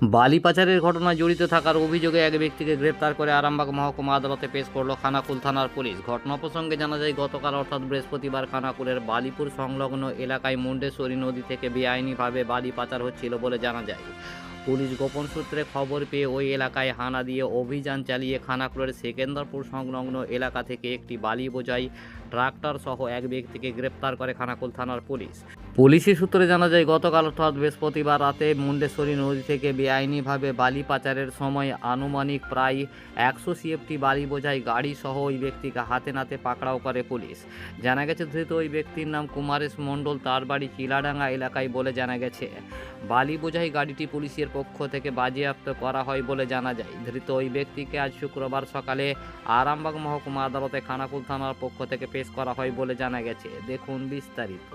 বালি পাচারের ঘটনায় জড়িত থাকার অভিযোগে এক ব্যক্তিকে গ্রেপ্তার করে আরামবাগ মহকুমা আদালতে পেশ করল খানাকুল থানার পুলিশ। ঘটনা প্রসঙ্গে জানা যায়, গতকাল অর্থাৎ বৃহস্পতিবার খানাকুলের বালিপুর সংলগ্ন এলাকায় মুন্ডেশ্বরী নদী থেকে বেআইনিভাবে বালি পাচার হচ্ছিল বলে জানা যায়। পুলিশ গোপন সূত্রে খবর পেয়ে ওই এলাকায় হানা দিয়ে অভিযান চালিয়ে খানাকুলের সেকেন্দ্রপুর সংলগ্ন এলাকা থেকে একটি বালি বোঝাই ট্রাক্টর সহ এক ব্যক্তিকে গ্রেপ্তার করে খানাকুল থানার পুলিশ। পুলিশি সূত্রে জানা যায়, গতকাল অর্থাৎ বৃহস্পতিবার রাতে মুন্ডেশ্বরী নদী থেকে বেআইনিভাবে বালি পাচারের সময় আনুমানিক প্রায় 100 সিএফটি বালি বোঝাই গাড়ি সহ ওই ব্যক্তিকে হাতে নাতে পাকড়াও করে পুলিশ। জানা গেছে, ধৃত ওই ব্যক্তির নাম কুমারেশ মণ্ডল, তার বাড়ি চিলাডাঙ্গা এলাকায় বলে জানা গেছে। বালি বোঝাই গাড়িটি পুলিশের পক্ষ থেকে বাজেয়াপ্ত করা হয় বলে জানা যায়। ধৃত ওই ব্যক্তিকে আজ শুক্রবার সকালে আরামবাগ মহকুমা আদালতে খানাকুল থানার পক্ষ থেকে পেশ করা হয় বলে জানা গেছে। দেখুন বিস্তারিত।